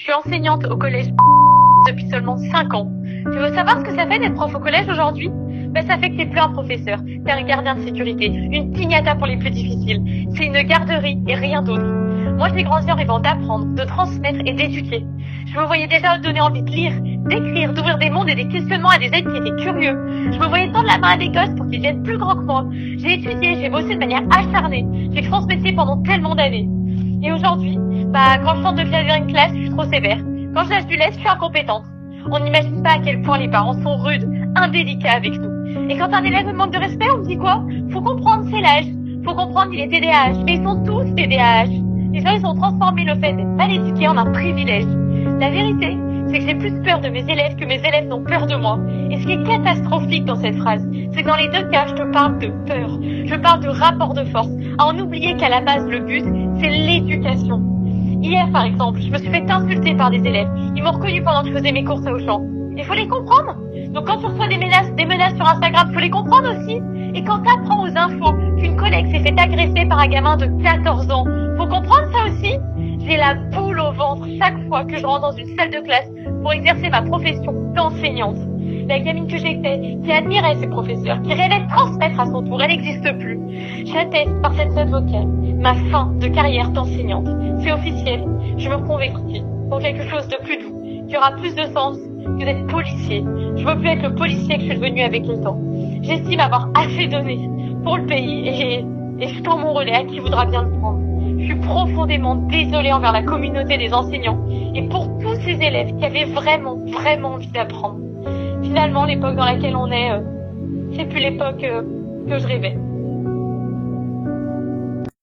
suis enseignante au collège depuis seulement 5 ans. Tu veux savoir ce que ça fait d'être prof au collège aujourd'hui? Ça fait que t'es plus un professeur, t'es un gardien de sécurité, une pignata pour les plus difficiles. C'est une garderie et rien d'autre. Moi, j'ai grandi en rêvant d'apprendre, de transmettre et d'éduquer. Je me voyais déjà donner envie de lire, d'écrire, d'ouvrir des mondes et des questionnements à des êtres qui étaient curieux. Je me voyais tendre la main à des gosses pour qu'ils deviennent plus grands que moi. J'ai étudié, j'ai bossé de manière acharnée. J'ai fait ce métier pendant tellement d'années. Et aujourd'hui, quand je tente de faire une classe, je suis trop sévère. Quand je lâche du lest, je suis incompétente. On n'imagine pas à quel point les parents sont rudes, indélicats avec nous. Et quand un élève me manque de respect, on me dit quoi? Faut comprendre, c'est l'âge. Faut comprendre, il est TDAH. Mais ils sont tous TDAH. Les gens, ils ont transformé le fait d'être mal éduqué en un privilège. La vérité, c'est que j'ai plus peur de mes élèves que mes élèves n'ont peur de moi. Et ce qui est catastrophique dans cette phrase, c'est que dans les deux cas, je te parle de peur. Je parle de rapport de force. À en oublier qu'à la base, le but, c'est l'éducation. Hier, par exemple, je me suis fait insulter par des élèves. Ils m'ont reconnu pendant que je faisais mes courses à Auchan. Il faut les comprendre. Donc quand tu reçois des menaces sur Instagram, faut les comprendre aussi. Et quand tu apprends aux infos qu'une collègue s'est fait agresser par un gamin de 14 ans, faut comprendre ça aussi. J'ai la boule au ventre chaque fois que je rentre dans une salle de classe pour exercer ma profession d'enseignante. La gamine que j'étais, qui admirait ses professeurs, qui rêvait de transmettre à son tour, elle n'existe plus. J'atteste par cette note vocale ma fin de carrière d'enseignante. C'est officiel, je me convertis pour quelque chose de plus doux, qui aura plus de sens que d'être policier. Je veux plus être le policier que je suis devenu avec le temps. J'estime avoir assez donné pour le pays et je tends mon relais à qui voudra bien le prendre. Je suis profondément désolée envers la communauté des enseignants et pour tous ces élèves qui avaient vraiment envie d'apprendre. Finalement, l'époque dans laquelle on est, c'est plus l'époque que je rêvais.